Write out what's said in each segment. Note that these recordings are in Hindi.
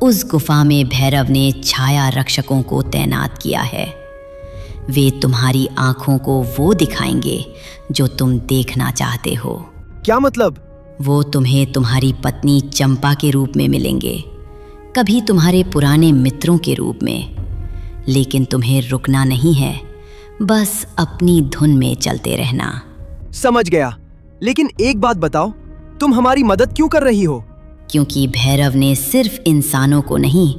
उस गुफा में भैरव ने छाया रक्षकों को तैनात किया है। वे तुम्हारी आंखों को वो दिखाएंगे जो तुम देखना चाहते हो। क्या मतलब? वो तुम्हें तुम्हारी पत्नी चंपा के रूप में मिलेंगे, कभी तुम्हारे पुराने मित्रों के रूप में। लेकिन तुम्हें रुकना नहीं है, बस अपनी धुन में चलते रहना। समझ गया, लेकिन एक बात बताओ, तुम हमारी मदद क्यों कर रही हो? क्योंकि भैरव ने सिर्फ इंसानों को नहीं,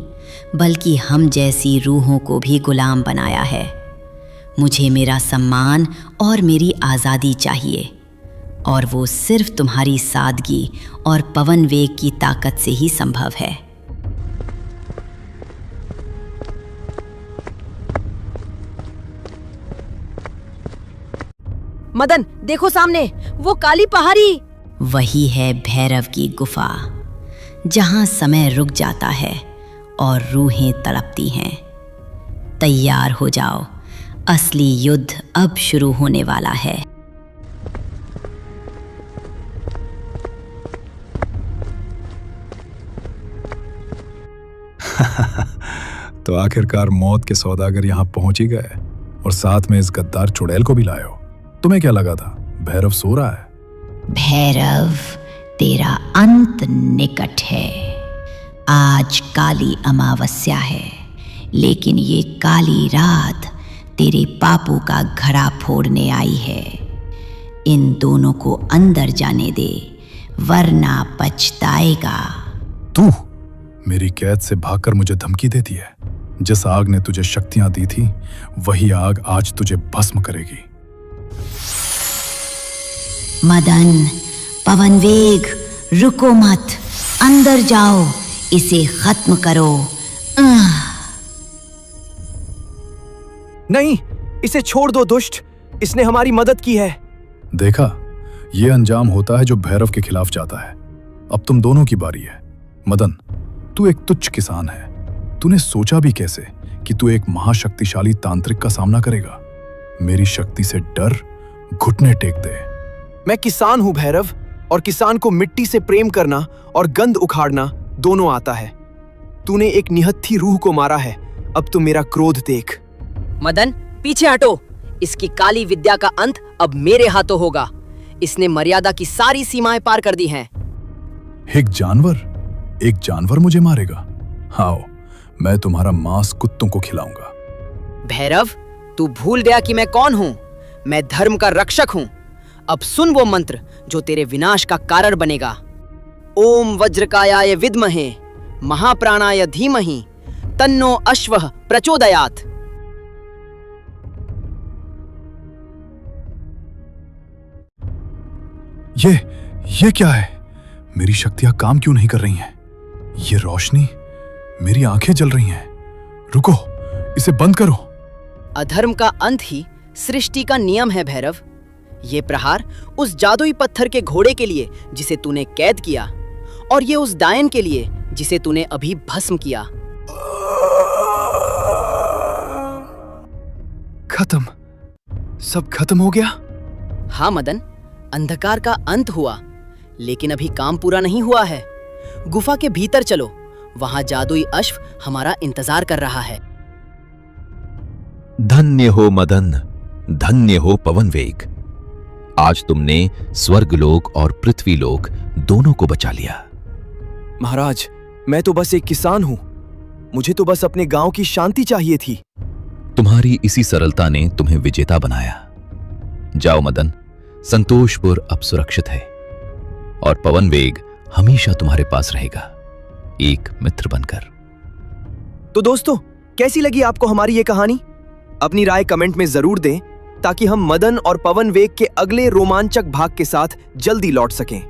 बल्कि हम जैसी रूहों को भी गुलाम बनाया है। मुझे मेरा सम्मान और मेरी आज़ादी चाहिए, और वो सिर्फ तुम्हारी सादगी और पवन वेग की ताकत से ही संभव है। मदन, देखो सामने, वो काली पहाड़ी। वही है भैरव की गुफा, जहां समय रुक जाता है और रूहें तड़पती हैं। तैयार हो जाओ, असली युद्ध अब शुरू होने वाला है। तो आखिरकार मौत के सौदागर यहाँ पहुंच ही गए, और साथ में इस गद्दार चुड़ैल को भी लाए हो। तुम्हें क्या लगा था भैरव सो रहा है? भैरव, तेरा अंत निकट है। आज काली अमावस्या है, लेकिन ये काली रात तेरे पापों का घड़ा फोड़ने आई है। इन दोनों को अंदर जाने दे, वरना पछताएगा। तू मेरी कैद से भागकर मुझे धमकी देती है। जिस आग ने तुझे शक्तियां दी थी, वही आग आज तुझे भस्म करेगी। मदन, पवन वेग, रुको मत, अंदर जाओ, इसे खत्म करो। नहीं, इसे छोड़ दो दुष्ट, इसने हमारी मदद की है। देखा, यह अंजाम होता है जो भैरव के खिलाफ जाता है। अब तुम दोनों की बारी है। मदन, तू एक तुच्छ किसान है। तूने सोचा भी कैसे कि तू एक महाशक्तिशाली तांत्रिक का सामना करेगा? मेरी शक्ति से डर, घुटने टेक दे। मैं किसान हूं भैरव, और किसान को मिट्टी से प्रेम करना और गंध उखाड़ना दोनों आता है। तूने एक निहत्थी रूह को मारा है, अब तू मेरा क्रोध देख। मदन, पीछे हटो। इसकी काली विद्या का अंत अब मेरे हाथों होगा। इसने मर्यादा की सारी सीमाएं पार कर दी हैं। एक जानवर मुझे मारेगा? आओ, मैं तुम्हारा मांस कुत्तों को खिलाऊंगा। भैरव, तू भूल गया कि मैं कौन हूँ। मैं धर्म का रक्षक हूँ। अब सुन वो मंत्र जो तेरे विनाश का कारण बनेगा। ओम वज्रकायाय विद्महे महाप्राणाय धीमहि तन्नो अश्वः प्रचोदयात्। ये क्या है? मेरी शक्तियां काम क्यों नहीं कर रही हैं? ये रोशनी, मेरी आंखें जल रही हैं। रुको, इसे बंद करो। अधर्म का अंत ही सृष्टि का नियम है भैरव। ये प्रहार उस जादुई पत्थर के घोड़े के लिए जिसे तूने कैद किया, और ये उस डायन के लिए जिसे तूने अभी भस्म किया। खत्म, सब खत्म हो गया। हाँ मदन, अंधकार का अंत हुआ, लेकिन अभी काम पूरा नहीं हुआ है। गुफा के भीतर चलो, वहां जादुई अश्व हमारा इंतजार कर रहा है। धन्य हो मदन, धन्य हो पवन वेग। आज तुमने स्वर्गलोक और पृथ्वीलोक दोनों को बचा लिया। महाराज, मैं तो बस एक किसान हूं। मुझे तो बस अपने गांव की शांति चाहिए थी। तुम्हारी इसी सरलता ने तुम्हें विजेता बनाया। जाओ मदन, संतोषपुर अब सुरक्षित है, और पवन वेग हमेशा तुम्हारे पास रहेगा, एक मित्र बनकर। तो दोस्तों, कैसी लगी आपको हमारी ये कहानी? अपनी राय कमेंट में जरूर दें, ताकि हम मदन और पवन वेग के अगले रोमांचक भाग के साथ जल्दी लौट सकें।